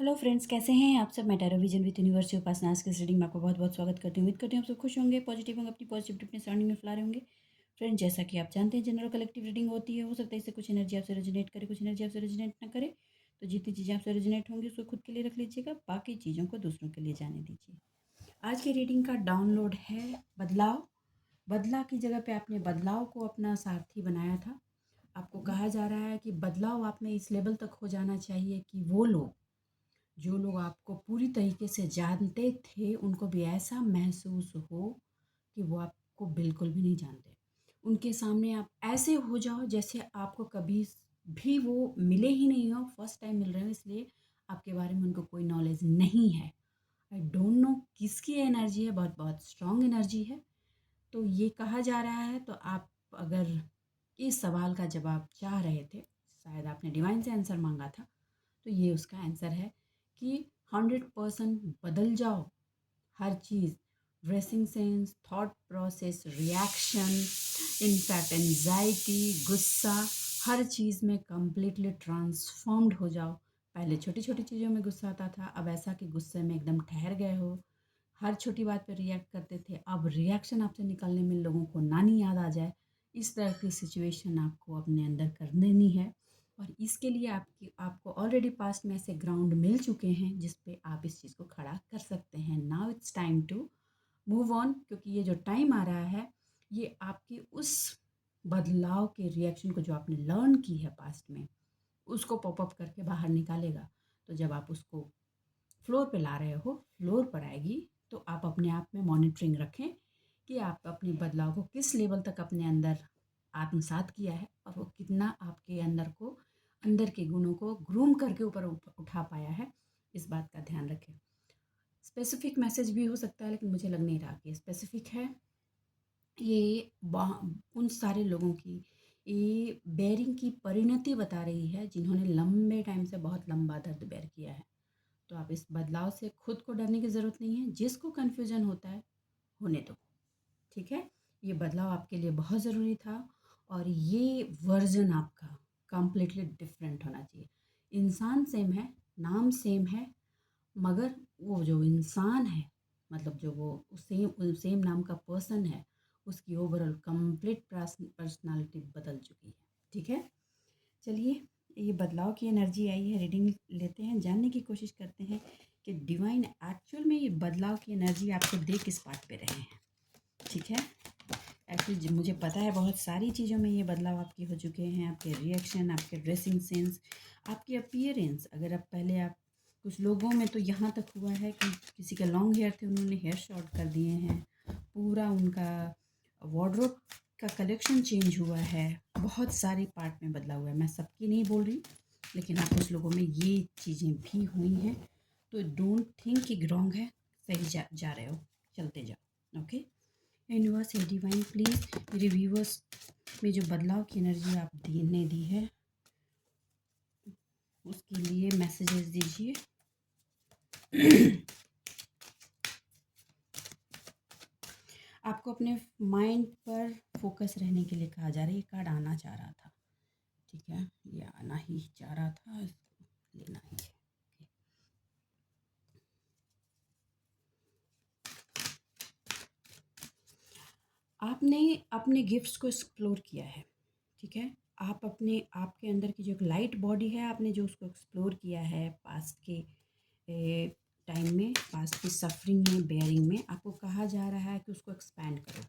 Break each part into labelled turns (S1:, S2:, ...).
S1: Hello friends, कैसे हैं आप सब। मैं टैरो विजन विद यूनिवर्स उपासना आज के रीडिंग में आपका बहुत बहुत स्वागत करती हूँ। उम्मीद करती हूँ आप सब खुश होंगे, पॉजिटिव होंगे, अपनी पॉजिटिविटी अपने सराउंडिंग में फैला रहे होंगे। फ्रेंड्स, जैसा कि आप जानते हैं जनरल कलेक्टिव रीडिंग होती है। हो सकता है इससे कुछ एनर्जी आपसे रेजोनेट करे, कुछ एनर्जी आपसे रेजोनेट ना करे। तो जितनी चीज़ें आपसे रेजोनेट होंगी उसको खुद के लिए रख लीजिएगा, बाकी चीज़ों को दूसरों के लिए जाने दीजिए। आज की रीडिंग का डाउनलोड है बदलाव। बदलाव की जगह पे आपने बदलाव को अपना सारथी बनाया था। आपको कहा जा रहा है कि बदलाव आप में इस लेवल तक हो जाना चाहिए कि वो लोग, जो लोग आपको पूरी तरीके से जानते थे, उनको भी ऐसा महसूस हो कि वो आपको बिल्कुल भी नहीं जानते। उनके सामने आप ऐसे हो जाओ जैसे आपको कभी भी वो मिले ही नहीं हो, फर्स्ट टाइम मिल रहे हो, इसलिए आपके बारे में उनको कोई नॉलेज नहीं है। आई डोंट नो किसकी एनर्जी है, बहुत बहुत स्ट्रॉन्ग एनर्जी है। तो ये कहा जा रहा है, तो आप अगर इस सवाल का जवाब चाह रहे थे, शायद आपने डिवाइन से आंसर मांगा था, तो ये उसका आंसर है कि 100% बदल जाओ। हर चीज़, dressing sense, thought process, reaction, in fact anxiety, गुस्सा, हर चीज़ में कम्प्लीटली ट्रांसफॉर्म्ड हो जाओ। पहले छोटी छोटी चीज़ों में गुस्सा आता था, अब ऐसा कि गुस्से में एकदम ठहर गए हो। हर छोटी बात पर रिएक्ट करते थे, अब रिएक्शन आपसे निकलने में लोगों को नानी याद आ जाए, इस तरह की सिचुएशन आपको अपने अंदर कर देनी है। और इसके लिए आपको ऑलरेडी पास्ट में ऐसे ग्राउंड मिल चुके हैं जिस पे आप इस चीज़ को खड़ा कर सकते हैं। Now it's time to move on, क्योंकि ये जो टाइम आ रहा है, ये आपकी उस बदलाव के रिएक्शन को जो आपने लर्न की है पास्ट में, उसको पॉपअप करके बाहर निकालेगा। तो जब आप उसको फ्लोर पे ला रहे हो, फ्लोर पर आएगी, तो आप अपने आप में मॉनिटरिंग रखें कि आप अपने बदलाव को किस लेवल तक अपने अंदर आत्मसात किया है और वो कितना आपके अंदर के गुणों को ग्रूम करके ऊपर उठा पाया है। इस बात का ध्यान रखें। स्पेसिफिक मैसेज भी हो सकता है, लेकिन मुझे लग नहीं रहा कि स्पेसिफिक है। ये उन सारे लोगों की ये बेयरिंग की परिणति बता रही है जिन्होंने लंबे टाइम से बहुत लंबा दर्द बेयर किया है। तो आप इस बदलाव से खुद को डरने की ज़रूरत नहीं है। जिसको कन्फ्यूजन होता है, होने दो, ठीक है। ये बदलाव आपके लिए बहुत ज़रूरी था और ये वर्जन आपका कम्प्लीटली डिफरेंट होना चाहिए। इंसान सेम है, नाम सेम है, मगर वो जो इंसान है, मतलब जो वो सेम सेम नाम का पर्सन है, उसकी ओवरऑल कंप्लीट पर्सनालिटी बदल चुकी है, ठीक है। चलिए, ये बदलाव की एनर्जी आई है, रीडिंग लेते हैं, जानने की कोशिश करते हैं कि डिवाइन एक्चुअल में ये बदलाव की एनर्जी आपको दे किस पार्ट पे रहे हैं, ठीक है। एक्चुअली मुझे पता है बहुत सारी चीज़ों में ये बदलाव आपके हो चुके हैं, आपके रिएक्शन, आपके ड्रेसिंग सेंस, आपकी अपीयरेंस। अगर आप पहले आप कुछ लोगों में तो यहाँ तक हुआ है कि किसी के लॉन्ग हेयर थे, उन्होंने हेयर शॉर्ट कर दिए हैं, पूरा उनका वार्डरोब का कलेक्शन चेंज हुआ है, बहुत सारे पार्ट में बदला हुआ है। मैं सबकी नहीं बोल रही, लेकिन आप कुछ लोगों में ये चीज़ें भी हुई हैं। तो डोंट थिंक कि रॉन्ग है, सही जा रहे हो, चलते जाओ, ओके। यूनिवर्स या डिवाइन प्लीज़ मेरे व्यूवर्स में जो बदलाव की एनर्जी आप देने दी है, उसके लिए मैसेजेस दीजिए। आपको अपने माइंड पर फोकस रहने के लिए कहा जा रहा है। ये कार्ड आना चाह रहा था, ठीक है, ये आना ही चाह रहा था, इसको लेना ही है। आपने अपने गिफ्ट्स को एक्सप्लोर किया है, ठीक है। आप आपके अंदर की जो एक लाइट बॉडी है, आपने जो उसको एक्सप्लोर किया है पास्ट के टाइम में, पास्ट की सफरिंग में, बेयरिंग में, आपको कहा जा रहा है कि उसको एक्सपैंड करो।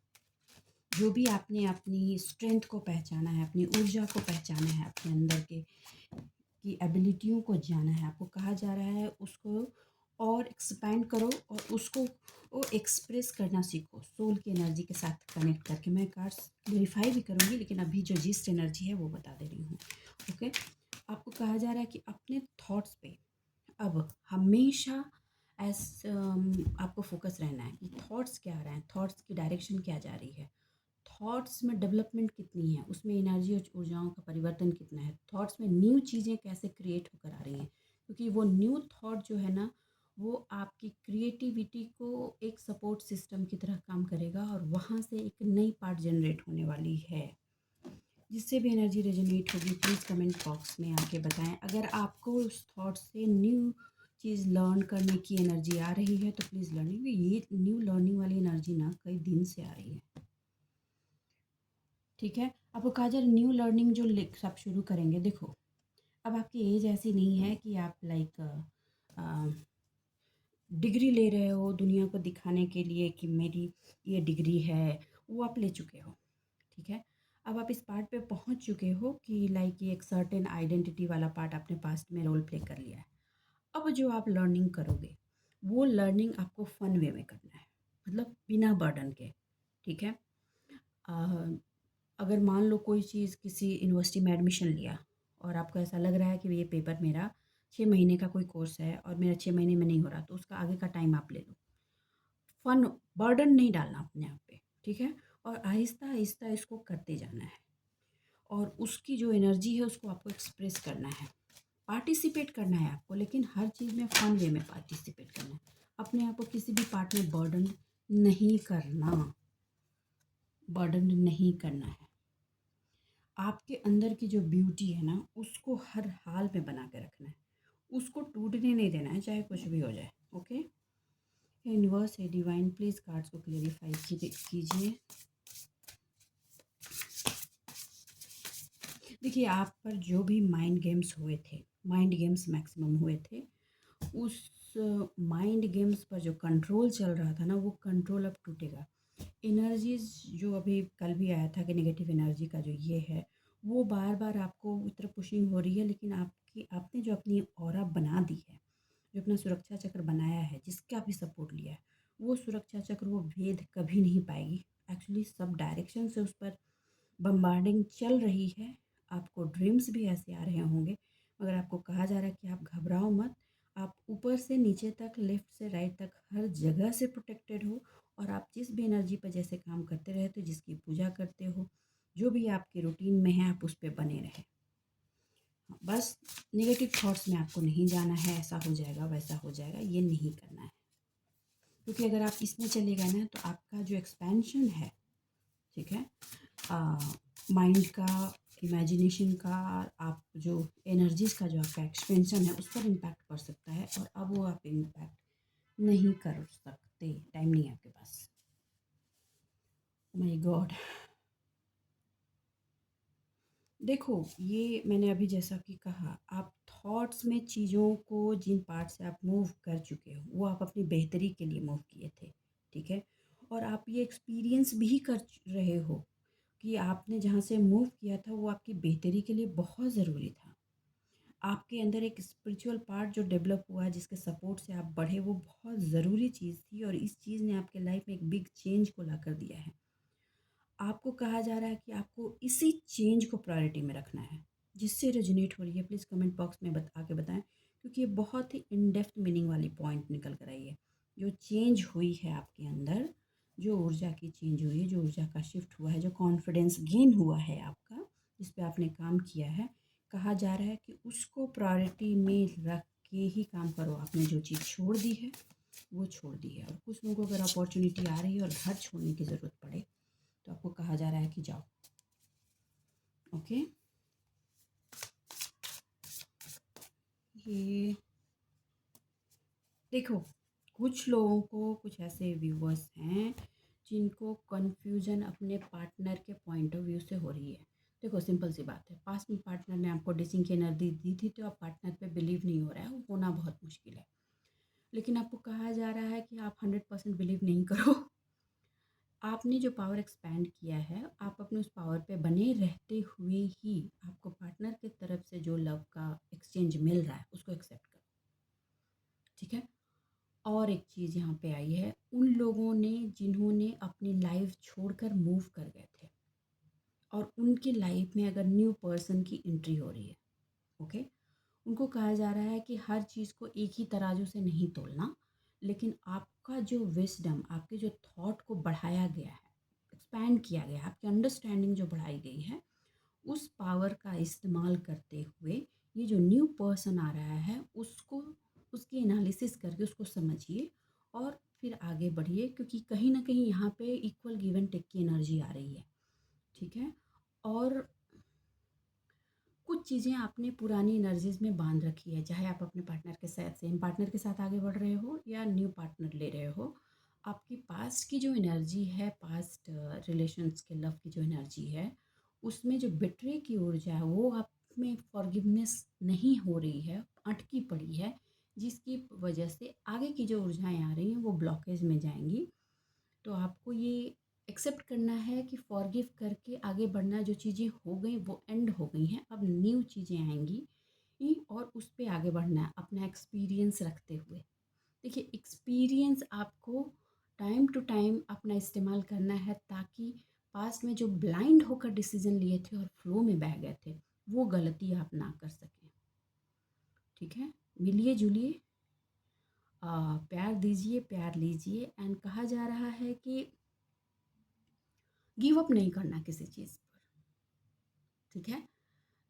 S1: जो भी आपने अपनी स्ट्रेंथ को पहचाना है, अपनी ऊर्जा को पहचाना है, अपने अंदर के की एबिलिटियों को जाना है, आपको कहा जा रहा है उसको और एक्सपैंड करो और उसको वो एक्सप्रेस करना सीखो सोल की एनर्जी के साथ कनेक्ट करके। मैं कार्ड्स वेरीफाई भी करूँगी, लेकिन अभी जो जिस्ट एनर्जी है वो बता दे रही हूँ, ओके। आपको कहा जा रहा है कि अपने थॉट्स पे अब हमेशा एस आपको फोकस रहना है कि थॉट्स क्या आ रहे हैं, थॉट्स की डायरेक्शन क्या जा रही है, थॉट्स में डेवलपमेंट कितनी है, उसमें एनर्जी और ऊर्जाओं का परिवर्तन कितना है, थॉट्स में न्यू चीज़ें कैसे क्रिएट होकर आ रही हैं, क्योंकि वो न्यू थॉट जो है ना, वो आपकी क्रिएटिविटी को एक सपोर्ट सिस्टम की तरह काम करेगा और वहाँ से एक नई पार्ट जनरेट होने वाली है। जिससे भी एनर्जी रेजोनेट होगी, प्लीज़ कमेंट बॉक्स में आके बताएं। अगर आपको उस थॉट से न्यू चीज़ लर्न करने की एनर्जी आ रही है तो प्लीज़ लर्निंग, ये न्यू लर्निंग वाली एनर्जी ना कई दिन से आ रही है। ठीक है, आपको कहा जा रहा है न्यू लर्निंग जो आप शुरू करेंगे। देखो, अब आपकी एज ऐसी नहीं है कि आप लाइक डिग्री ले रहे हो दुनिया को दिखाने के लिए कि मेरी ये डिग्री है, वो आप ले चुके हो। ठीक है, अब आप इस पार्ट पे पहुंच चुके हो कि लाइक ये एक सर्टेन आइडेंटिटी वाला पार्ट आपने पास्ट में रोल प्ले कर लिया है। अब जो आप लर्निंग करोगे वो लर्निंग आपको फ़न वे में करना है, मतलब बिना बर्डन के। ठीक है, अ, अगर मान लो कोई चीज़ किसी यूनिवर्सिटी में एडमिशन लिया और आपको ऐसा लग रहा है कि ये पेपर मेरा 6 महीने का कोई कोर्स है और मेरा 6 महीने में नहीं हो रहा, तो उसका आगे का टाइम आप ले लो। फन, बर्डन नहीं डालना अपने आप पे। ठीक है, और आहिस्ता आहिस्ता इसको करते जाना है और उसकी जो एनर्जी है उसको आपको एक्सप्रेस करना है, पार्टिसिपेट करना है आपको, लेकिन हर चीज़ में फ़न वे में पार्टिसिपेट करना है। अपने आप को किसी भी पार्ट में बर्डन नहीं करना, बर्डन नहीं करना है। आपके अंदर की जो ब्यूटी है ना उसको हर हाल में बना के रखना है, उसको टूटने नहीं देना है चाहे कुछ भी हो जाए। ओके, यूनिवर्स है डिवाइन, प्लीज़ कार्ड्स को क्लेरिफाई कीजिए। देखिए, आप पर जो भी माइंड गेम्स हुए थे, माइंड गेम्स मैक्सिमम हुए थे, उस माइंड गेम्स पर जो कंट्रोल चल रहा था ना वो कंट्रोल अब टूटेगा। एनर्जीज जो अभी कल भी आया था कि नेगेटिव एनर्जी का जो ये है वो बार बार आपको उस तरफ पुशिंग हो रही है, लेकिन आपने जो अपनी ऑरा बना दी है, जो अपना सुरक्षा चक्र बनाया है, जिसका भी सपोर्ट लिया है, वो सुरक्षा चक्र वो भेद कभी नहीं पाएगी। एक्चुअली सब डायरेक्शन से उस पर बम्बार्डिंग चल रही है। आपको ड्रीम्स भी ऐसे आ रहे होंगे, मगर आपको कहा जा रहा है कि आप घबराओ मत। आप ऊपर से नीचे तक, लेफ़्ट से राइट तक, हर जगह से प्रोटेक्टेड हो और आप जिस भी एनर्जी पर जैसे काम करते रहते हो, जिसकी पूजा करते हो, जो भी आपके रूटीन में है, आप उस पर बने रहें। बस नेगेटिव थॉट्स में आपको नहीं जाना है, ऐसा हो जाएगा वैसा हो जाएगा, ये नहीं करना है। क्योंकि अगर आप इसमें चले गए ना तो आपका जो एक्सपेंशन है, ठीक है, माइंड का, इमेजिनेशन का, आप जो एनर्जीज़ का जो आपका एक्सपेंशन है उस पर इम्पैक्ट पड़ सकता है और अब वो आप इम्पैक्ट नहीं कर सकते, टाइम नहीं है आपके पास। माय गॉड, देखो ये मैंने अभी जैसा कि कहा, आप थॉट्स में चीज़ों को, जिन पार्ट से आप मूव कर चुके हो वो आप अपनी बेहतरी के लिए मूव किए थे। ठीक है, और आप ये एक्सपीरियंस भी कर रहे हो कि आपने जहाँ से मूव किया था वो आपकी बेहतरी के लिए बहुत ज़रूरी था। आपके अंदर एक स्पिरिचुअल पार्ट जो डेवलप हुआ है, जिसके सपोर्ट से आप बढ़े, वो बहुत ज़रूरी चीज़ थी और इस चीज़ ने आपके लाइफ में एक बिग चेंज को ला कर दिया है। आपको कहा जा रहा है कि आपको इसी चेंज को प्रायोरिटी में रखना है। जिससे रेजोनेट हो रही है प्लीज़ कमेंट बॉक्स में बता के बताएं, क्योंकि ये बहुत ही इन डेप्थ मीनिंग वाली पॉइंट निकल कर आई है। जो चेंज हुई है आपके अंदर, जो ऊर्जा की चेंज हुई है, जो ऊर्जा का शिफ्ट हुआ है, जो कॉन्फिडेंस गेन हुआ है आपका, जिस पे आपने काम किया है, कहा जा रहा है कि उसको प्रायोरिटी में रख के ही काम करो। आपने जो चीज़ छोड़ दी है वो छोड़ दी है। और कुछ लोगों को अगर अपॉर्चुनिटी आ रही है और घर छोड़ने की ज़रूरत पड़े तो आपको कहा जा रहा है कि जाओ। ओके, ये देखो, कुछ लोगों को, कुछ ऐसे व्यूवर्स हैं जिनको कन्फ्यूजन अपने पार्टनर के पॉइंट ऑफ व्यू से हो रही है। देखो सिंपल सी बात है, पास्ट में पार्टनर ने आपको डिसिंग की एनर्जी दी थी तो अब पार्टनर पे बिलीव नहीं हो रहा है, वो होना बहुत मुश्किल है। लेकिन आपको कहा जा रहा है कि आप 100% बिलीव नहीं करो। आपने जो पावर एक्सपैंड किया है, आप अपने उस पावर पे बने रहते हुए ही आपको पार्टनर की तरफ से जो लव का एक्सचेंज मिल रहा है उसको एक्सेप्ट करो। ठीक है, और एक चीज़ यहाँ पे आई है, उन लोगों ने जिन्होंने अपनी लाइफ छोड़कर मूव कर गए थे और उनकी लाइफ में अगर न्यू पर्सन की एंट्री हो रही है, ओके, उनको कहा जा रहा है कि हर चीज़ को एक ही तराजू से नहीं तोलना, लेकिन आपका जो विजडम, आपके जो थॉट को बढ़ाया गया है, एक्सपैंड किया गया है, आपकी अंडरस्टैंडिंग जो बढ़ाई गई है, उस पावर का इस्तेमाल करते हुए ये जो न्यू पर्सन आ रहा है उसको, उसकी एनालिसिस करके उसको समझिए और फिर आगे बढ़िए, क्योंकि कहीं ना कहीं यहाँ पे इक्वल गिव एंड टेक की एनर्जी आ रही है। ठीक है, और कुछ चीज़ें आपने पुरानी एनर्जीज़ में बांध रखी है, चाहे आप अपने पार्टनर के साथ सेम पार्टनर के साथ आगे बढ़ रहे हो या न्यू पार्टनर ले रहे हो। आपकी पास्ट की जो एनर्जी है, पास्ट रिलेशंस के लव की जो एनर्जी है, उसमें जो बिट्रे की ऊर्जा है वो आप में फॉरगिवनेस नहीं हो रही है, अटकी पड़ी है, जिसकी वजह से आगे की जो ऊर्जाएं आ रही हैं वो ब्लॉकेज में जाएंगी। तो आपको ये एक्सेप्ट करना है कि फॉरगिव करके आगे बढ़ना, जो चीज़ें हो गई वो एंड हो गई हैं, अब न्यू चीज़ें आएंगी और उस पे आगे बढ़ना है अपना एक्सपीरियंस रखते हुए। देखिए, एक्सपीरियंस आपको टाइम टू टाइम अपना इस्तेमाल करना है, ताकि पास्ट में जो ब्लाइंड होकर डिसीजन लिए थे और फ्लो में बह गए थे, वो गलती आप ना कर सकें। ठीक है, मिलिए जुलिए, प्यार दीजिए, प्यार लीजिए। एंड कहा जा रहा है कि गिव अप नहीं करना किसी चीज़ पर। ठीक है,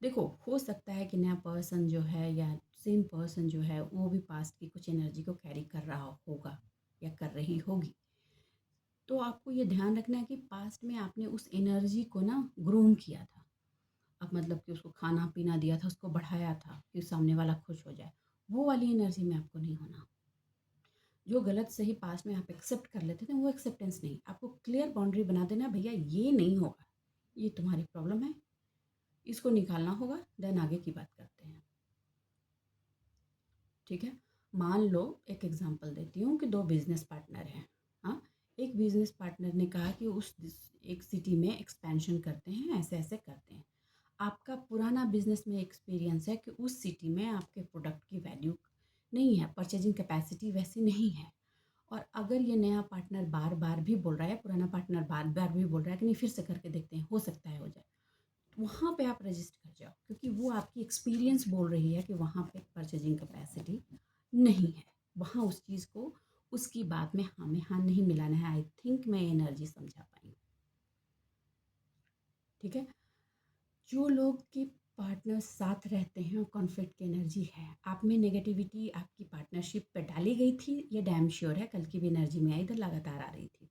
S1: देखो, हो सकता है कि नया पर्सन जो है या सेम पर्सन जो है वो भी पास्ट की कुछ एनर्जी को कैरी कर रहा होगा या कर रही होगी। तो आपको ये ध्यान रखना है कि पास्ट में आपने उस एनर्जी को ना ग्रूम किया था। अब मतलब कि उसको खाना पीना दिया था, उसको बढ़ाया था कि सामने वाला खुश हो जाए। वो वाली एनर्जी में आपको नहीं होना। जो गलत सही पास्ट में आप एक्सेप्ट कर लेते थे, वो एक्सेप्टेंस नहीं। आपको क्लियर बाउंड्री बना देना, भैया ये नहीं होगा, ये तुम्हारी प्रॉब्लम है, इसको निकालना होगा, देन आगे की बात करते हैं। ठीक है, मान लो एक एग्जांपल देती हूँ कि दो बिजनेस पार्टनर हैं। हाँ, एक बिजनेस पार्टनर ने कहा कि उस एक सिटी में एक्सपेंशन करते हैं, ऐसे ऐसे करते हैं। आपका पुराना बिजनेस में एक्सपीरियंस है कि उस सिटी में आपके प्रोडक्ट की वैल्यू नहीं है, परचेजिंग कैपेसिटी वैसी नहीं है। और अगर ये नया पार्टनर बार बार भी बोल रहा है, पुराना पार्टनर बार बार भी बोल रहा है कि नहीं फिर से करके देखते हैं, हो सकता है हो जाए, वहाँ पे आप रजिस्ट कर जाओ, क्योंकि वो आपकी एक्सपीरियंस बोल रही है कि वहाँ पे परचेजिंग कैपेसिटी नहीं है। वहाँ उस चीज़ को, उसकी बात में हाँ में हाँ नहीं मिलाना है। आई थिंक मैं एनर्जी समझा पाई। ठीक है, जो लोग के पार्टनर साथ रहते हैं और कॉन्फ्लिक्ट की एनर्जी है, आप में नेगेटिविटी आपकी पार्टनरशिप पे डाली गई थी, ये डैम श्योर है। कल की भी एनर्जी में इधर लगातार आ रही थी।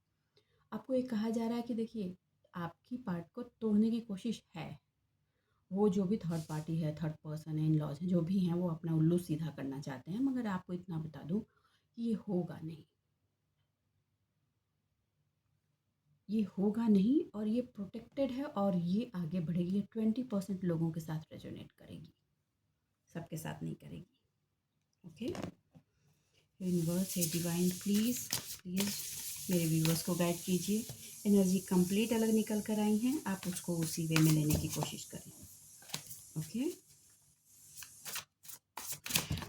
S1: आपको ये कहा जा रहा है कि देखिए, आपकी पार्ट को तोड़ने की कोशिश है। वो जो भी थर्ड पार्टी है, थर्ड पर्सन है, इन लॉज हैं, जो भी हैं, वो अपना उल्लू सीधा करना चाहते हैं। मगर आपको इतना बता दूं कि ये होगा नहीं, ये होगा नहीं। और ये प्रोटेक्टेड है और ये आगे बढ़ेगी। ये 20% लोगों के साथ रेजोनेट करेगी, सबके साथ नहीं करेगी। ओके, यूनिवर्स है डिवाइन, प्लीज़ प्लीज़ मेरे व्यूवर्स को गाइड कीजिए। एनर्जी कंप्लीट अलग निकल कर आई हैं, आप उसको उसी वे में लेने की कोशिश करें। ओके,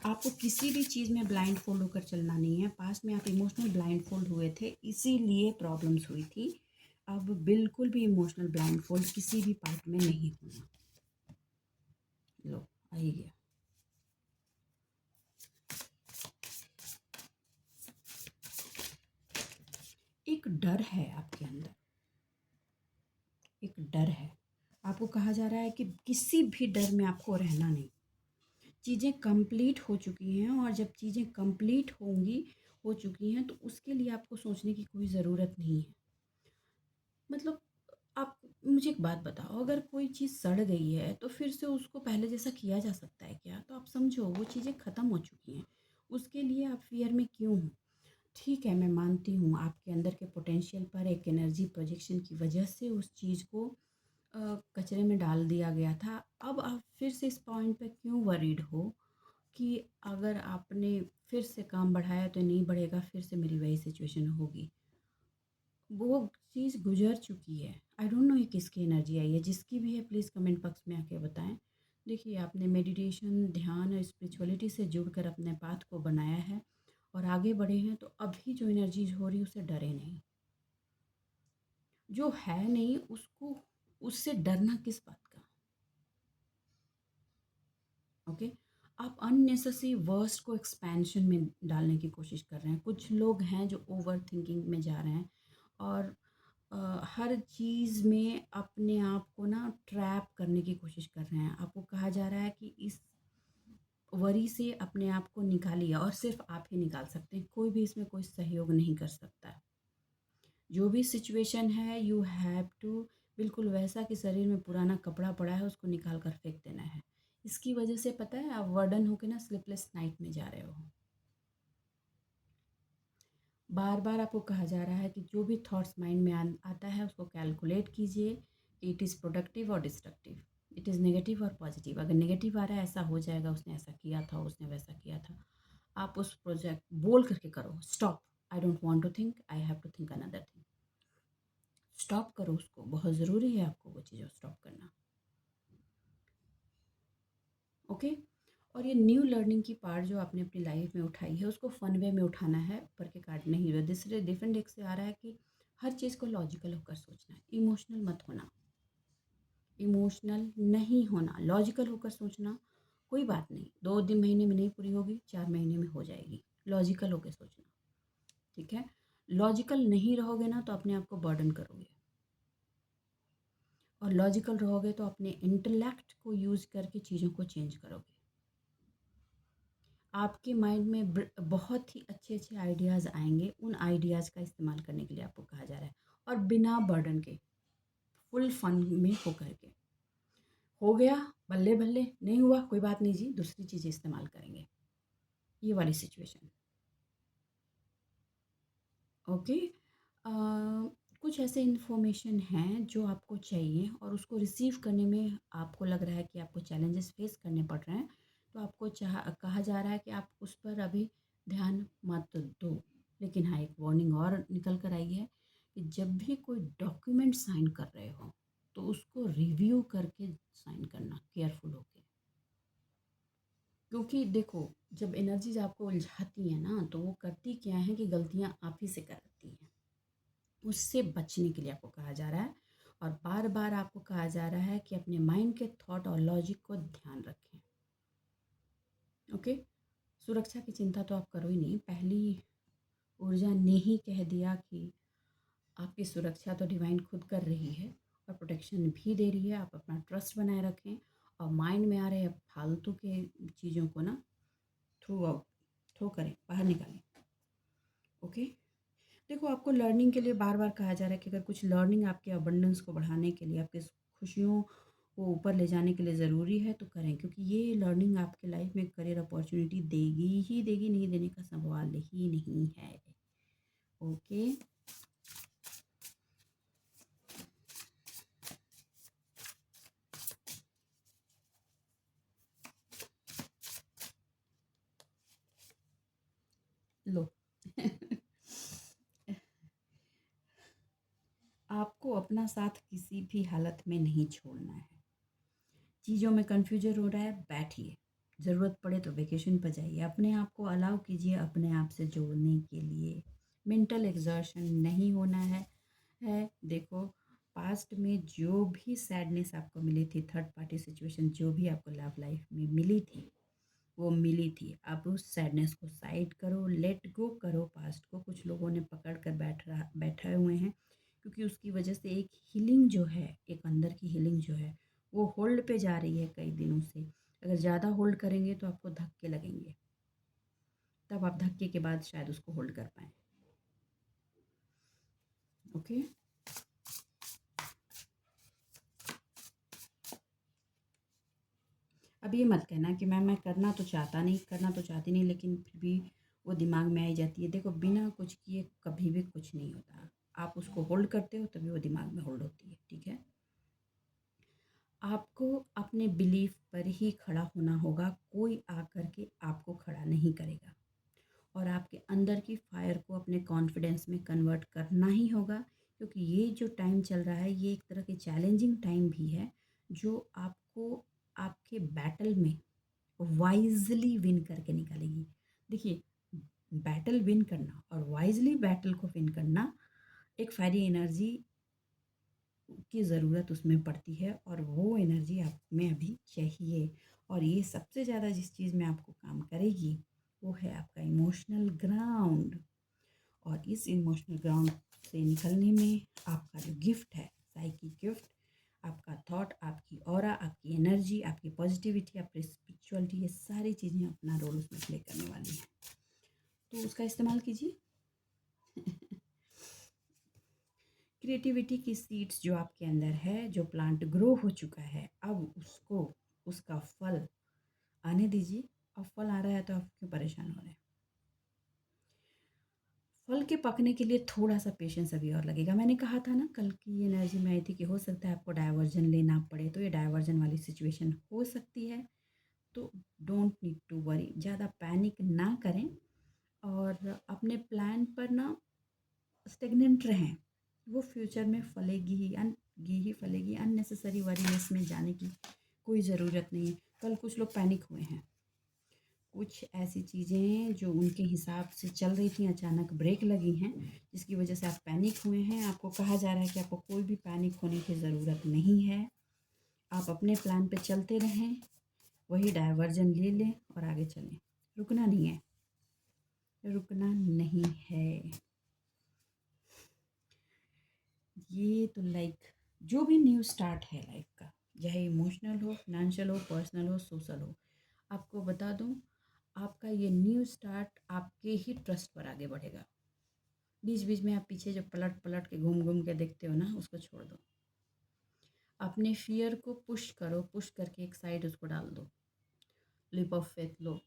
S1: आपको किसी भी चीज़ में ब्लाइंड फोल्ड होकर चलना नहीं है। पास्ट में आप इमोशनल ब्लाइंड फोल्ड हुए थे, इसीलिए प्रॉब्लम्स हुई थी। अब बिल्कुल भी इमोशनल ब्लाइंड फोल्ड किसी भी पार्ट में नहीं होना। लो, आ ही गया। एक डर है आपके अंदर, एक डर है। आपको कहा जा रहा है कि किसी भी डर में आपको रहना नहीं। चीज़ें कंप्लीट हो चुकी हैं, और जब चीज़ें कंप्लीट होंगी, हो चुकी हैं, तो उसके लिए आपको सोचने की कोई ज़रूरत नहीं है। मतलब, आप मुझे एक बात बताओ, अगर कोई चीज़ सड़ गई है तो फिर से उसको पहले जैसा किया जा सकता है क्या? तो आप समझो वो चीज़ें ख़त्म हो चुकी हैं, उसके लिए आप फ़ियर में क्यों हो? ठीक है, मैं मानती हूँ आपके अंदर के पोटेंशियल पर एक एनर्जी प्रोजेक्शन की वजह से उस चीज़ को कचरे में डाल दिया गया था। अब आप फिर से इस पॉइंट पे क्यों वरीड हो कि अगर आपने फिर से काम बढ़ाया तो नहीं बढ़ेगा, फिर से मेरी वही सिचुएशन होगी? वो चीज़ गुजर चुकी है। आई डोंट नो ये किसकी एनर्जी आई है, जिसकी भी है प्लीज़ कमेंट बॉक्स में आके बताएं। देखिए, आपने मेडिटेशन, ध्यान और स्पिरिचुअलिटी से जुड़कर अपने पाथ को बनाया है और आगे बढ़े हैं, तो अभी जो एनर्जीज हो रही है उससे डरे नहीं। जो है नहीं उसको, उससे डरना किस बात का? ओके, आप अननेसेसरी वर्स्ट को एक्सपेंशन में डालने की कोशिश कर रहे हैं। कुछ लोग हैं जो ओवर थिंकिंग में जा रहे हैं और हर चीज़ में अपने आप को ना ट्रैप करने की कोशिश कर रहे हैं। आपको कहा जा रहा है कि इस वरी से अपने आप को निकालिए, और सिर्फ आप ही निकाल सकते हैं, कोई भी इसमें कोई सहयोग नहीं कर सकता। जो भी सिचुएशन है, यू हैव टू, बिल्कुल वैसा कि शरीर में पुराना कपड़ा पड़ा है उसको निकाल कर फेंक देना है। इसकी वजह से पता है आप वर्डन होकर ना स्लीपलेस नाइट में जा रहे हो। बार बार आपको कहा जा रहा है कि जो भी थॉट्स माइंड में आता है उसको कैलकुलेट कीजिए कि इट इज़ प्रोडक्टिव और डिस्ट्रक्टिव, इट इज़ नेगेटिव और पॉजिटिव। अगर नेगेटिव आ रहा है ऐसा हो जाएगा, उसने ऐसा किया था, उसने वैसा किया था, आप उस प्रोजेक्ट बोल करके करो, stop, I don't want to think, I have to think another thing. Stop करो उसको, बहुत ज़रूरी है आपको वो चीज़ें स्टॉप करना। ओके। और ये न्यू लर्निंग की पार्ट जो आपने अपनी लाइफ में उठाई है उसको फन वे में उठाना है, ऊपर के कार्ड नहीं हुआ। दूसरे डिफरेंट एक से आ रहा है कि हर चीज़ को लॉजिकल होकर सोचना है, इमोशनल मत होना, इमोशनल नहीं होना, लॉजिकल होकर सोचना। कोई बात नहीं, 2 दिन महीने में नहीं पूरी होगी, 4 महीने में हो जाएगी, लॉजिकल होकर सोचना। ठीक है। लॉजिकल नहीं रहोगे ना तो अपने आप को बर्डन करोगे, और लॉजिकल रहोगे तो अपने इंटेलेक्ट को यूज़ करके चीज़ों को चेंज करोगे। आपके माइंड में बहुत ही अच्छे अच्छे आइडियाज़ आएंगे, उन आइडियाज़ का इस्तेमाल करने के लिए आपको कहा जा रहा है, और बिना बर्डन के, फुल फन में होकर के। हो गया, बल्ले बल्ले, नहीं हुआ कोई बात नहीं जी, दूसरी चीज़ें इस्तेमाल करेंगे, ये वाली सिचुएशन। ओके। कुछ ऐसे इन्फॉर्मेशन हैं जो आपको चाहिए और उसको रिसीव करने में आपको लग रहा है कि आपको चैलेंजेस फेस करने पड़ रहे हैं, तो आपको कहा जा रहा है कि आप उस पर अभी ध्यान मत दो। लेकिन हाँ, एक वार्निंग और निकल कर आई है कि जब भी कोई डॉक्यूमेंट साइन कर रहे हो तो उसको रिव्यू करके साइन करना, केयरफुल होके। क्योंकि देखो, जब एनर्जीज आपको उलझाती हैं ना तो वो करती क्या है कि गलतियाँ आप ही से कराती हैं। उससे बचने के लिए आपको कहा जा रहा है, और बार बार आपको कहा जा रहा है कि अपने माइंड के थॉट और लॉजिक को ध्यान रखें। ओके। सुरक्षा की चिंता तो आप करो ही नहीं, पहली ऊर्जा ने ही कह दिया कि आपकी सुरक्षा तो डिवाइन खुद कर रही है और प्रोटेक्शन भी दे रही है। आप अपना ट्रस्ट बनाए रखें और माइंड में आ रहे फालतू के चीज़ों को ना थ्रू आउट, थ्रो करें, बाहर निकालें। ओके। देखो, आपको लर्निंग के लिए बार बार कहा जा रहा है कि अगर कुछ लर्निंग आपके अबंडेंस को बढ़ाने के लिए, आपके खुशियों को ऊपर ले जाने के लिए ज़रूरी है तो करें, क्योंकि ये लर्निंग आपके लाइफ में करियर अपॉर्चुनिटी देगी ही देगी, नहीं देने का सवाल ही नहीं है। ओके। लो। आपको अपना साथ किसी भी हालत में नहीं छोड़ना है। चीज़ों में कन्फ्यूजन हो रहा है, बैठिए, ज़रूरत पड़े तो वेकेशन पर जाइए, अपने आप को अलाउ कीजिए अपने आप से जोड़ने के लिए। मेंटल एग्जॉर्शन नहीं होना है। देखो, पास्ट में जो भी सैडनेस आपको मिली थी, थर्ड पार्टी सिचुएशन जो भी आपको लव लाइफ में मिली थी वो मिली थी। अब उस सैडनेस को साइड करो, लेट गो करो पास्ट को। कुछ लोगों ने पकड़ कर बैठे हुए हैं, क्योंकि उसकी वजह से एक हीलिंग जो है, एक अंदर की हीलिंग जो है वो होल्ड पे जा रही है कई दिनों से। अगर ज़्यादा होल्ड करेंगे तो आपको धक्के लगेंगे, तब आप धक्के के बाद शायद उसको होल्ड कर पाएँ। ओके। अब ये मत कहना कि मैं करना तो चाहता नहीं, करना तो चाहती नहीं, लेकिन फिर भी वो दिमाग में आई जाती है। देखो, बिना कुछ किए कभी भी कुछ नहीं होता। आप उसको होल्ड करते हो तभी वो दिमाग में होल्ड होती है। ठीक है। आपको अपने बिलीफ पर ही खड़ा होना होगा, कोई आकर के आपको खड़ा नहीं करेगा। और आपके अंदर की फायर को अपने कॉन्फिडेंस में कन्वर्ट करना ही होगा, क्योंकि ये जो टाइम चल रहा है ये एक तरह की चैलेंजिंग टाइम भी है, जो आपको आपके बैटल में वाइजली विन करके निकालेगी। देखिए, बैटल विन करना और वाइजली बैटल को विन करना, एक फायरी एनर्जी की ज़रूरत उसमें पड़ती है, और वो एनर्जी आप में अभी चाहिए। और ये सबसे ज़्यादा जिस चीज़ में आपको काम करेगी वो है आपका इमोशनल ग्राउंड। और इस इमोशनल ग्राउंड से निकलने में आपका जो गिफ्ट है, साइकिक गिफ्ट, आपका थॉट, आपकी ऑरा, आपकी एनर्जी, आपकी पॉजिटिविटी, आपकी स्पिरिचुअलिटी, ये सारी चीज़ें अपना रोल उसमें प्ले करने वाली हैं, तो उसका इस्तेमाल कीजिए। क्रिएटिविटी की सीड्स जो आपके अंदर है, जो प्लांट ग्रो हो चुका है, अब उसको उसका फल आने दीजिए। अब फल आ रहा है तो आप क्यों परेशान हो रहे हैं? फल के पकने के लिए थोड़ा-सा पेशेंस अभी और लगेगा। मैंने कहा था ना कल की एनर्जी में आई थी कि हो सकता है आपको डायवर्जन लेना पड़े, तो ये डायवर्जन वाली सिचुएशन हो सकती है। तो डोंट नीड टू वरी, ज़्यादा पैनिक ना करें और अपने प्लान पर ना स्टेगनेंट रहें। वो फ्यूचर में फलेगी। अननेसेसरी वरीनेस में जाने की कोई ज़रूरत नहीं है। कल कुछ लोग पैनिक हुए हैं। कुछ ऐसी चीज़ें जो उनके हिसाब से चल रही थी अचानक ब्रेक लगी हैं, जिसकी वजह से आप पैनिक हुए हैं। आपको कहा जा रहा है कि आपको कोई भी पैनिक होने की ज़रूरत नहीं है। आप अपने प्लान पे चलते रहें, वही डायवर्जन ले लें और आगे चलें। रुकना नहीं है, रुकना नहीं है। ये तो लाइक जो भी न्यू स्टार्ट है लाइफ का, चाहे इमोशनल हो, फाइनेंशियल हो, पर्सनल हो, सोशल हो, आपको बता दूं, आपका ये न्यू स्टार्ट आपके ही ट्रस्ट पर आगे बढ़ेगा। बीच बीच में आप पीछे जो पलट पलट के घूम घूम के देखते हो ना, उसको छोड़ दो। अपने फियर को पुश करो, पुश करके एक साइड उसको डाल दो। लीप ऑफ फेथ लो।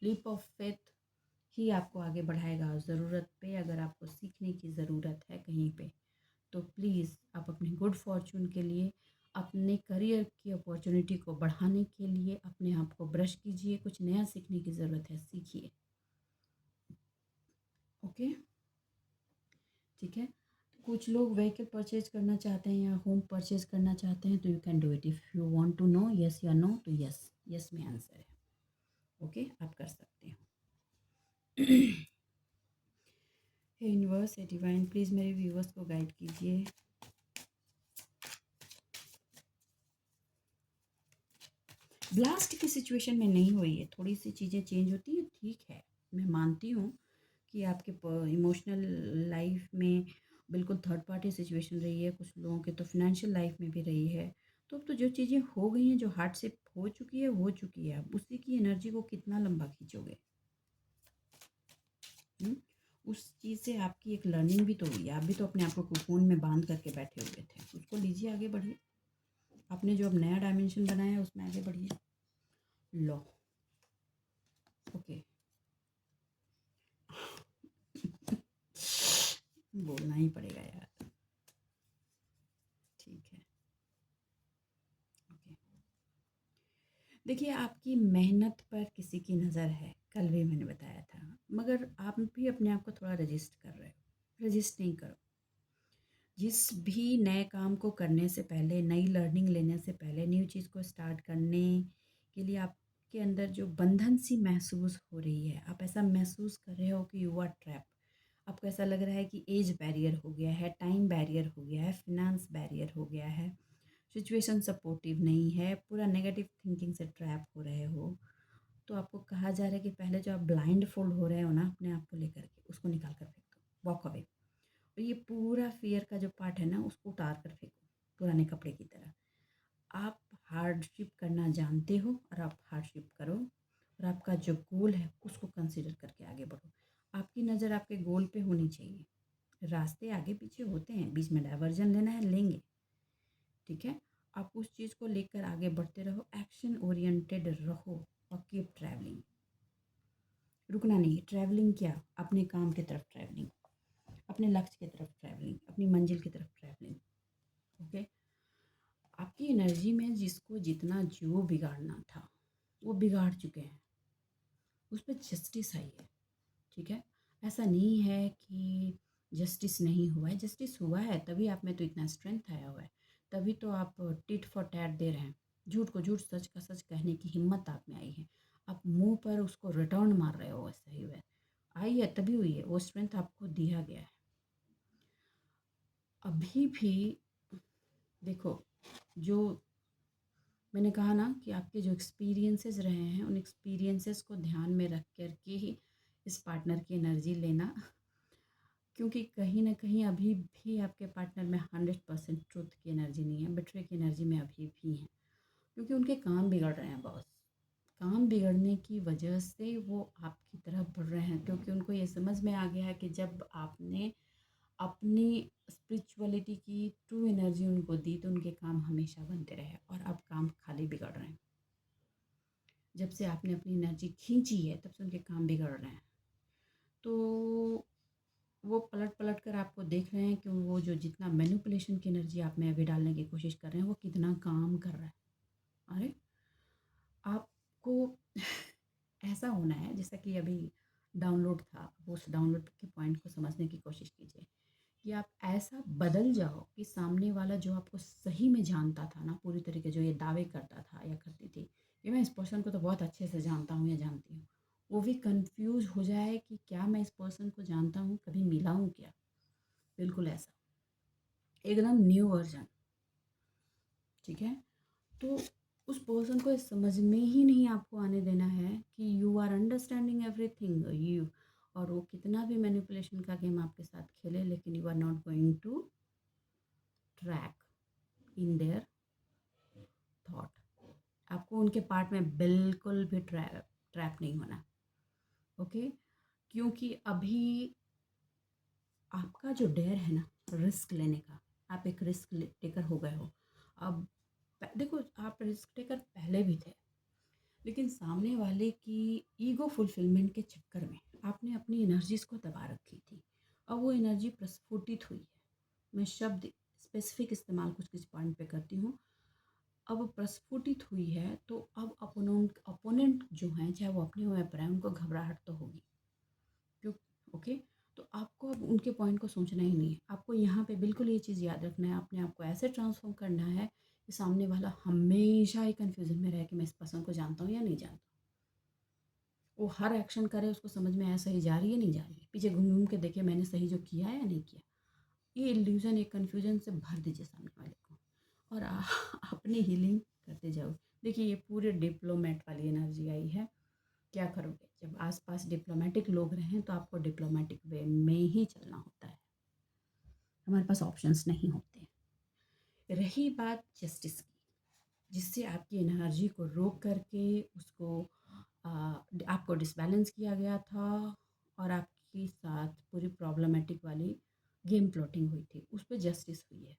S1: लीप ऑफ फेथ ही आपको आगे बढ़ाएगा। ज़रूरत पे अगर आपको सीखने की ज़रूरत है कहीं पे, तो प्लीज़ आप अपने गुड फॉर्चून के लिए, अपने करियर की अपॉर्चुनिटी को बढ़ाने के लिए अपने आप को ब्रश कीजिए। कुछ नया सीखने की ज़रूरत है, सीखिए। ओके, ठीक है। कुछ लोग व्हीकल परचेज करना चाहते हैं या होम परचेज करना चाहते हैं, तो you can do it. If you want to know yes या नो, तो यस, यस में आंसर है। ओके, आप कर सकते हो। हे यूनिवर्स, हे डिवाइन, प्लीज़ मेरे व्यूवर्स को गाइड कीजिए। ब्लास्ट की सिचुएशन में नहीं हुई है, थोड़ी सी चीज़ें चेंज होती हैं, ठीक है। मैं मानती हूँ कि आपके इमोशनल लाइफ में बिल्कुल थर्ड पार्टी सिचुएशन रही है, कुछ लोगों के तो फिनेंशियल लाइफ में भी रही है। तो अब तो जो चीज़ें हो गई हैं, जो हार्ट से हो चुकी है, हो चुकी है। अब उसी की एनर्जी को कितना लंबा खींचोगे? हुँ? उस चीज़ से आपकी एक लर्निंग भी तो हुई है। आप भी तो अपने आप को कोकून में बांध करके बैठे हुए थे। उसको लीजिए, आगे बढ़िए। आपने जो अब नया डायमेंशन बनाया है, उसमें आगे बढ़िए। लो, ओके। बोलना ही पड़ेगा यार। ठीक है, ओके। देखिए, आपकी मेहनत पर किसी की नज़र है, कल भी मैंने बताया था, मगर आप भी अपने आप को थोड़ा रजिस्ट कर रहे हो। रजिस्ट नहीं करो। जिस भी नए काम को करने से पहले, नई लर्निंग लेने से पहले, न्यू चीज़ को स्टार्ट करने के लिए आपके अंदर जो बंधन सी महसूस हो रही है, आप ऐसा महसूस कर रहे हो कि यू आर ट्रैप। आपको ऐसा लग रहा है कि एज बैरियर हो गया है, टाइम बैरियर हो गया है, फिनेंस बैरियर हो गया है, सिचुएशन सपोर्टिव नहीं है, पूरा नेगेटिव थिंकिंग से ट्रैप हो रहे हो। तो आपको कहा जा रहा है कि पहले जो आप ब्लाइंड फोल्ड हो रहे हो ना अपने आप को लेकर के, उसको निकाल कर फेंक दो, वॉक अवे। और ये पूरा फियर का जो पार्ट है ना, उसको उतार कर फेंको पुराने कपड़े की तरह। आप हार्डशिप करना जानते हो और आप हार्डशिप करो, और आपका जो गोल है उसको कंसिडर करके आगे बढ़ो। आपकी नज़र आपके गोल पे होनी चाहिए। रास्ते आगे पीछे होते हैं, बीच में डाइवर्जन लेना है, लेंगे, ठीक है। आप उस चीज़ को लेकर आगे बढ़ते रहो, एक्शन ओरिएंटेड रहो और कीप ट्रैवलिंग। रुकना नहीं है। ट्रैवलिंग क्या, अपने काम की तरफ ट्रैवलिंग, अपने लक्ष्य की तरफ ट्रैवलिंग, अपनी मंजिल की तरफ ट्रैवलिंग। ओके। आपकी एनर्जी में जिसको जितना जो बिगाड़ना था वो बिगाड़ चुके हैं, उस पर जस्टिस आई है, ठीक है। ऐसा नहीं है कि जस्टिस नहीं हुआ है, जस्टिस हुआ है, तभी आप में तो इतना स्ट्रेंथ आया हुआ है। तभी तो आप टिट फॉर टैट दे रहे हैं। झूठ को झूठ, सच का सच कहने की हिम्मत आप में आई है। आप मुंह पर उसको रिटर्न मार रहे हो, वैसा ही हुआ है। आई है तभी हुई है, वो स्ट्रेंथ आपको दिया गया है। अभी भी देखो, जो मैंने कहा ना कि आपके जो एक्सपीरियंसेस रहे हैं, उन एक्सपीरियंसेस को ध्यान में रख कर के ही इस पार्टनर की एनर्जी लेना, क्योंकि कहीं ना कहीं अभी भी आपके पार्टनर में 100% ट्रुथ की एनर्जी नहीं है, बिट्रे की एनर्जी में अभी भी है। क्योंकि उनके काम बिगड़ रहे हैं बॉस। काम बिगड़ने की वजह से वो आपकी तरफ बढ़ रहे हैं, क्योंकि उनको ये समझ में आ गया है कि जब आपने अपनी स्पिरिचुअलिटी की ट्रू एनर्जी उनको दी, तो उनके काम हमेशा बनते रहे, और अब काम खाली बिगड़ रहे हैं। जब से आपने अपनी एनर्जी खींची है तब से उनके काम बिगड़ रहे हैं। तो वो पलट कर आपको देख रहे हैं कि वो जो जितना मैनिपुलेशन की एनर्जी आप में अभी डालने की कोशिश कर रहे हैं वो कितना काम कर रहा है। अरे आपको ऐसा होना है जैसा कि अभी डाउनलोड था, उस डाउनलोड के पॉइंट को समझने की कोशिश कीजिए कि आप ऐसा बदल जाओ कि सामने वाला जो आपको सही में जानता था ना, पूरी तरीके जो ये दावे करता था या करती थी कि मैं इस पर्सन को तो बहुत अच्छे से जानता हूँ या जानती हूँ, वो भी कंफ्यूज हो जाए कि क्या मैं इस पर्सन को जानता हूँ, कभी मिला हूँ क्या। बिल्कुल ऐसा, एकदम न्यू वर्जन। ठीक है, तो उस पर्सन को इस समझ में ही नहीं आपको आने देना है कि you are understanding everything you, और वो कितना भी मैनिपुलेशन का गेम आपके साथ खेले, लेकिन you are not going to track in their thought. आपको उनके पार्ट में बिल्कुल भी ट्रैप नहीं होना। ओके, क्योंकि अभी आपका जो डेयर है ना रिस्क लेने का, आप एक रिस्क टेकर हो गए हो। अब देखो, आप रिस्क टेकर पहले भी थे, लेकिन सामने वाले की ईगो फुलफिलमेंट के चक्कर में आपने अपनी एनर्जीज को दबा रखी थी। अब वो एनर्जी प्रस्फुटित हुई है। मैं शब्द स्पेसिफिक इस्तेमाल कुछ कुछ पॉइंट पे करती हूँ। अब प्रस्फुटित हुई है तो अब अपोनेंट जो हैं, चाहे वो अपने हो या पराए, उनको घबराहट तो होगी। क्यों? ओके, तो आपको अब उनके पॉइंट को सोचना ही नहीं है। आपको यहाँ पे बिल्कुल ये चीज़ याद रखना है, अपने आप को ऐसे ट्रांसफॉर्म करना है कि सामने वाला हमेशा ही कन्फ्यूजन में रहे कि मैं इस पर्सन को जानता हूँ या नहीं जानता। वो हर एक्शन करे, उसको समझ में आया सही जा रही है नहीं जा रही है, पीछे घूम घूम के देखे मैंने सही जो किया है या नहीं किया। ये इल्यूजन, एक कन्फ्यूजन से भर दीजिए सामने वाले को, और अपनी हीलिंग करते जाओ। देखिए, ये पूरे डिप्लोमेट वाली एनर्जी आई है। क्या करोगे जब आसपास डिप्लोमेटिक लोग रहें, तो आपको डिप्लोमेटिक वे में ही चलना होता है, हमारे पास ऑप्शंस नहीं होते। रही बात जस्टिस की, जिससे आपकी एनर्जी को रोक करके उसको आपको डिसबैलेंस किया गया था, और आपके साथ पूरी प्रॉब्लमेटिक वाली गेम प्लॉटिंग हुई थी, उस पर जस्टिस हुई है।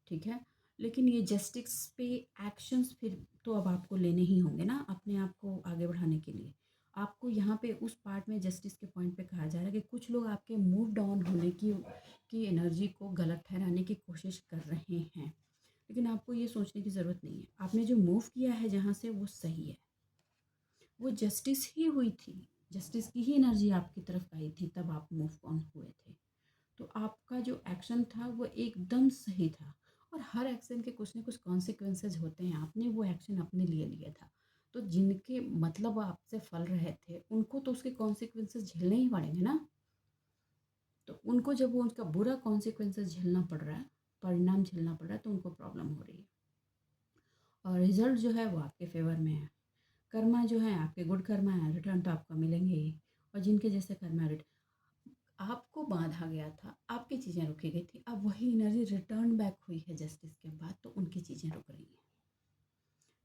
S1: ठीक है, लेकिन ये जस्टिस पे एक्शंस फिर तो अब आपको लेने ही होंगे ना, अपने आप को आगे बढ़ाने के लिए। आपको यहाँ पे उस पार्ट में जस्टिस के पॉइंट पे कहा जा रहा है कि कुछ लोग आपके मूव डाउन होने की एनर्जी को गलत ठहराने की कोशिश कर रहे हैं, लेकिन आपको ये सोचने की ज़रूरत नहीं है, आपने जो मूव किया है जहाँ से वो सही है, वो जस्टिस ही हुई थी, जस्टिस की ही एनर्जी आपकी तरफ आई थी, तब आप मूव ऑन हुए थे। तो आपका जो एक्शन था वो एकदम सही था, और हर एक्शन के कुछ ना कुछ कॉन्सिक्वेंसेज होते हैं, आपने वो एक्शन अपने लिए लिया था। तो जिनके मतलब आपसे फल रहे थे उनको तो उसके कॉन्सिक्वेंसेज झेलने ही पड़ेंगे ना। तो उनको जब वो उसका बुरा कॉन्सिक्वेंसेज झेलना पड़ रहा है, परिणाम झेलना पड़ रहा है, तो उनको प्रॉब्लम हो रही है, और रिजल्ट जो है वो आपके फेवर में है। कर्मा जो है आपके गुड कर्मा है, रिटर्न तो आपको मिलेंगे ही। और जिनके जैसे कर्मा आपको बांधा गया था, आपकी चीज़ें रुकी गई थी, अब वही एनर्जी रिटर्न बैक हुई है जस्टिस के बाद, तो उनकी चीज़ें रुक रही हैं।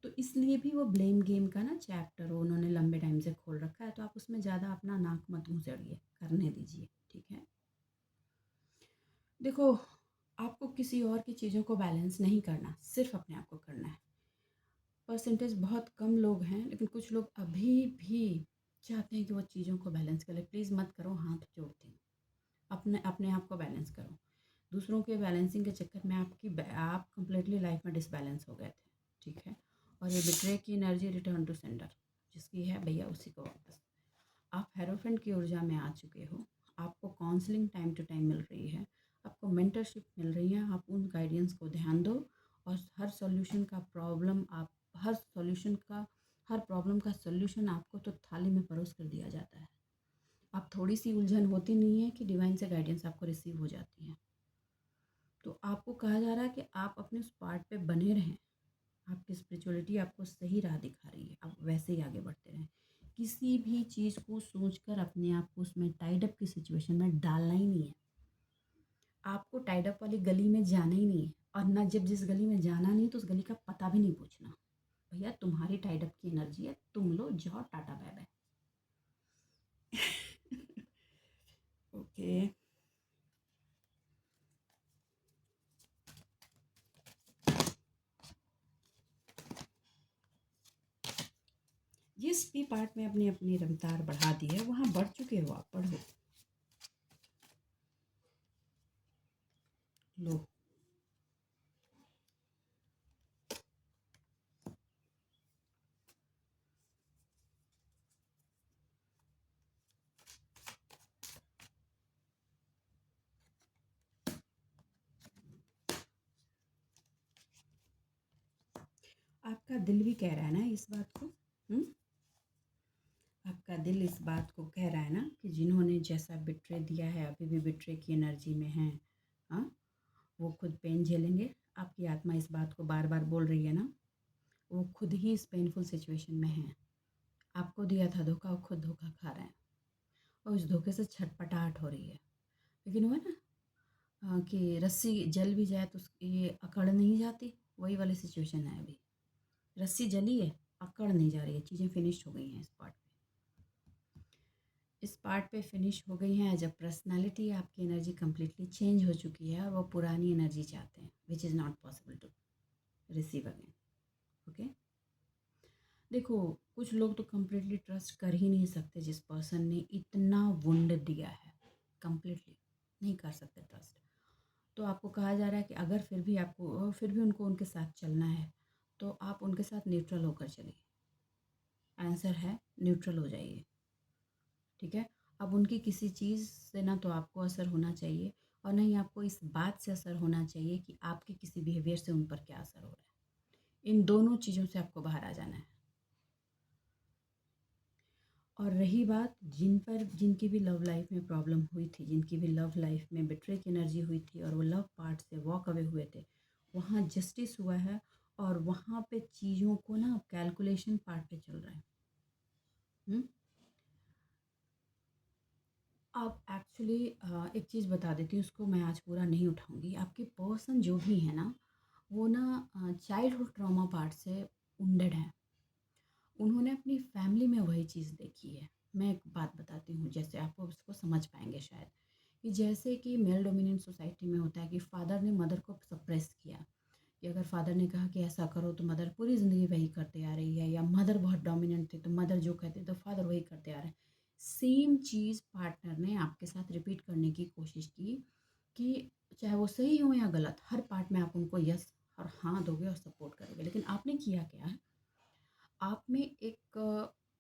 S1: तो इसलिए भी वो ब्लेम गेम का ना चैप्टर उन्होंने लंबे टाइम से खोल रखा है, तो आप उसमें ज़्यादा अपना नाक मत घुसेड़िए, करने दीजिए। ठीक है, देखो, आपको किसी और की चीज़ों को बैलेंस नहीं करना, सिर्फ अपने आप को करना है। परसेंटेज बहुत कम लोग हैं, लेकिन कुछ लोग अभी भी चाहते हैं कि वो चीज़ों को बैलेंस करें। प्लीज़ मत करो, हाथ जोड़ती हूँ। अपने अपने आप को बैलेंस करो। दूसरों के बैलेंसिंग के चक्कर में आप कंप्लीटली लाइफ में डिसबैलेंस हो गए थे। ठीक है, और ये बिट्रे की एनर्जी रिटर्न टू सेंडर जिसकी है भैया, उसी को वापस। आप हेरोफेंट की ऊर्जा में आ चुके हो, आपको काउंसलिंग टाइम टू टाइम मिल रही है, आपको मेंटरशिप मिल रही है, आप उन गाइडेंस को ध्यान दो, और हर प्रॉब्लम का सॉल्यूशन आपको तो थाली में परोस कर दिया जाता है। आप थोड़ी सी उलझन होती नहीं है कि डिवाइन से गाइडेंस आपको रिसीव हो जाती है। तो आपको कहा जा रहा है कि आप अपने उस पार्ट पे बने रहें, आपकी स्पिरिचुअलिटी आपको सही राह दिखा रही है, आप वैसे ही आगे बढ़ते रहें। किसी भी चीज़ को सोचकर अपने आप को उसमें टाइड अप की सिचुएशन में डालना ही नहीं है। आपको टाइड अप वाली गली में जाना ही नहीं है, और ना जब जिस गली में जाना नहीं तो उस गली का पता भी नहीं पूछना। भैया, तुम्हारी टाइड अप की एनर्जी है, तुम लो, जाओ, tata bye bye. Okay, part में अपनी अपनी रफ्तार बढ़ा दी है, वहाँ बढ़ चुके हो आप, पढ़ो। लो, आपका दिल भी कह रहा है ना इस बात को। आपका दिल इस बात को कह रहा है ना कि जिन्होंने जैसा बिट्रे दिया है, अभी भी बिट्रे की एनर्जी में हैं, हाँ, वो खुद पेन झेलेंगे। आपकी आत्मा इस बात को बार बार बोल रही है ना, वो खुद ही इस पेनफुल सिचुएशन में है। आपको दिया था धोखा, वो खुद धोखा खा रहे हैं और उस धोखे से छटपटाहट हो रही है। लेकिन वो है ना, कि रस्सी जल भी जाए तो उसकी अकड़ नहीं जाती, वही वाली सिचुएशन है अभी। रस्सी जली है, अकड़ नहीं जा रही है, चीज़ें फिनिश हो गई हैं इस पार्ट पे फिनिश हो गई हैं। जब पर्सनालिटी, आपकी एनर्जी कम्प्लीटली चेंज हो चुकी है और वो पुरानी एनर्जी चाहते हैं, which is not possible to receive again. Okay, देखो, कुछ लोग तो कम्प्लीटली ट्रस्ट कर ही नहीं सकते जिस पर्सन ने इतना वुंड दिया है, कम्प्लीटली नहीं कर सकते ट्रस्ट। तो आपको कहा जा रहा है कि अगर फिर भी उनको उनके साथ चलना है तो आप उनके साथ न्यूट्रल होकर चलिए। आंसर है न्यूट्रल हो जाइए, ठीक है। अब उनकी किसी चीज़ से ना तो आपको असर होना चाहिए और ना ही आपको इस बात से असर होना चाहिए कि आपके किसी बिहेवियर से उन पर क्या असर हो रहा है। इन दोनों चीज़ों से आपको बाहर आ जाना है। और रही बात जिनकी भी लव लाइफ में प्रॉब्लम हुई थी, जिनकी भी लव लाइफ में बिट्रे की एनर्जी हुई थी और वो लव पार्ट से वॉक अवे हुए थे, वहाँ जस्टिस हुआ है और वहाँ पे चीज़ों को ना कैलकुलेशन पार्ट पे चल रहा है। अब एक्चुअली एक चीज़ बता देती हूँ, उसको मैं आज पूरा नहीं उठाऊँगी। आपके पर्सन जो भी है ना, वो ना चाइल्डहुड ट्रॉमा पार्ट से वुंडेड है। उन्होंने अपनी फैमिली में वही चीज़ देखी है। मैं एक बात बताती हूँ, जैसे आपको उसको समझ पाएँगे शायद, कि जैसे कि मेल डोमिनेंट सोसाइटी में होता है कि फ़ादर ने मदर को सप्रेस किया, कि अगर फ़ादर ने कहा कि ऐसा करो तो मदर पूरी ज़िंदगी वही करते आ रही है, या मदर बहुत डोमिनेंट थे तो मदर जो कहते तो फादर वही करते आ रहे हैं। सेम चीज़ पार्टनर ने आपके साथ रिपीट करने की कोशिश की, कि चाहे वो सही हो या गलत, हर पार्ट में आप उनको यस और हाँ दोगे और सपोर्ट करोगे। लेकिन आपने किया क्या है, आप में एक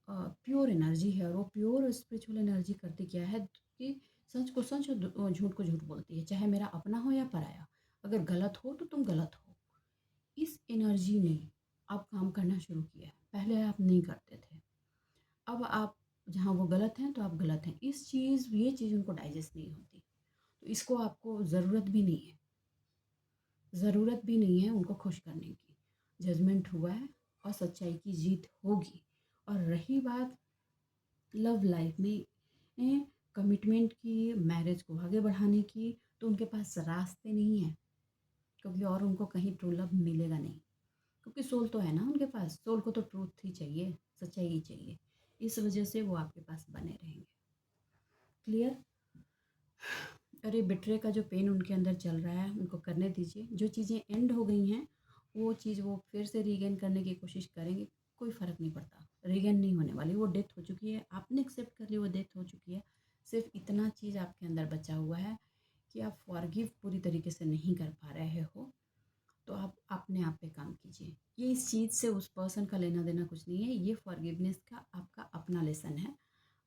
S1: प्योर एनर्जी है और वो प्योर स्पिरिचुअल एनर्जी करती क्या है कि सच को सच और झूठ को झूठ बोलती है, चाहे मेरा अपना हो या पराया। अगर गलत हो तो तुम गलत हो। इस एनर्जी ने अब काम करना शुरू किया है, पहले आप नहीं करते थे। अब आप जहाँ वो गलत हैं तो आप गलत हैं, ये चीज़ उनको डाइजेस्ट नहीं होती। तो इसको आपको ज़रूरत भी नहीं है उनको खुश करने की। जजमेंट हुआ है और सच्चाई की जीत होगी। और रही बात लव लाइफ में कमिटमेंट की, मैरिज को आगे बढ़ाने की, तो उनके पास रास्ते नहीं हैं, क्योंकि और उनको कहीं ट्रू लव मिलेगा नहीं। क्योंकि सोल तो है ना उनके पास, सोल को तो ट्रूथ ही चाहिए, सच्चाई ही चाहिए। इस वजह से वो आपके पास बने रहेंगे। क्लियर। अरे बिट्रे का जो पेन उनके अंदर चल रहा है उनको करने दीजिए। जो चीज़ें एंड हो गई हैं वो चीज़ वो फिर से रीगेन करने की कोशिश करेंगे, कोई फ़र्क नहीं पड़ता, रीगेन नहीं होने वाली। वो डेथ हो चुकी है, आपने एक्सेप्ट कर ली, वो डेथ हो चुकी है। सिर्फ इतना चीज़ आपके अंदर बचा हुआ है कि आप फॉरगिव पूरी तरीके से नहीं कर पा रहे हो। तो आप अपने आप पे काम कीजिए। ये इस चीज़ से उस पर्सन का लेना देना कुछ नहीं है, ये फॉरगिवनेस का आपका अपना लेसन है।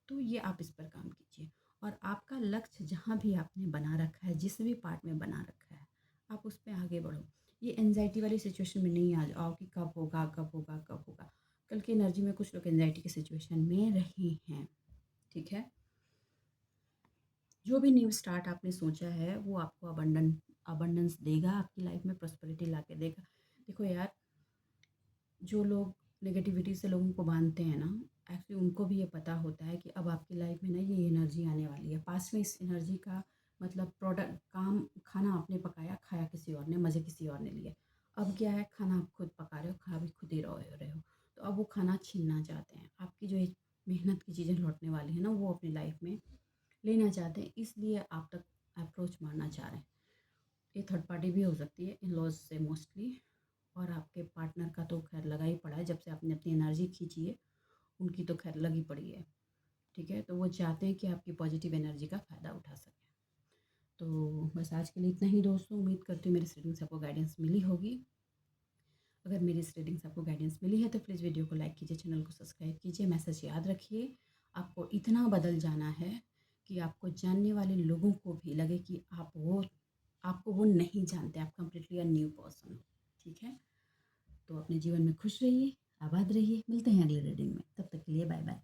S1: तो ये आप इस पर काम कीजिए और आपका लक्ष्य जहाँ भी आपने बना रखा है, जिस भी पार्ट में बना रखा है, आप उस पे आगे बढ़ो। ये एंजाइटी वाली सिचुएशन में नहीं आ जाओ कि कब होगा कब होगा कब होगा। कल की एनर्जी में कुछ लोग एंजाइटी की सिचुएशन में रहे हैं, ठीक है। जो भी न्यू स्टार्ट आपने सोचा है वो आपको अबंडेंस देगा, आपकी लाइफ में प्रॉस्पेरिटी ला के देगा। देखो यार, जो लोग नेगेटिविटी से लोगों को बांधते हैं ना, एक्चुअली उनको भी ये पता होता है कि अब आपकी लाइफ में ना ये एनर्जी आने वाली है। पास में इस एनर्जी का मतलब प्रोडक्ट, काम, खाना आपने पकाया, खाया किसी और ने, मज़े किसी और ने लिए। अब क्या है, खाना आप खुद पका रहे हो, खा भी खुद ही रहे हो। तो अब वो खाना छीनना चाहते हैं। आपकी जो एक मेहनत की चीज़ें लौटने वाली है ना, वो अपनी लाइफ में लेना चाहते हैं, इसलिए आप तक अप्रोच मारना चाह रहे हैं। ये थर्ड पार्टी भी हो सकती है, इन लॉज से मोस्टली। और आपके पार्टनर का तो खैर लगा ही पड़ा है, जब से आपने अपनी एनर्जी खींची है उनकी तो खैर लगी पड़ी है, ठीक है। तो वो चाहते हैं कि आपकी पॉजिटिव एनर्जी का फ़ायदा उठा सकें। तो बस आज के लिए इतना ही दोस्तों। उम्मीद करती हूँ मेरी रीडिंग से आपको गाइडेंस मिली होगी। अगर मेरी इस रीडिंग से आपको गाइडेंस मिली है तो प्लीज़ वीडियो को लाइक कीजिए, चैनल को सब्सक्राइब कीजिए। मैसेज याद रखिए, आपको इतना बदल जाना है कि आपको जानने वाले लोगों को भी लगे कि आपको वो नहीं जानते, आप कम्प्लीटली अ न्यू पर्सन हो, ठीक है। तो अपने जीवन में खुश रहिए, आबाद रहिए। मिलते हैं अगले रीडिंग में, तब तक के लिए बाय बाय।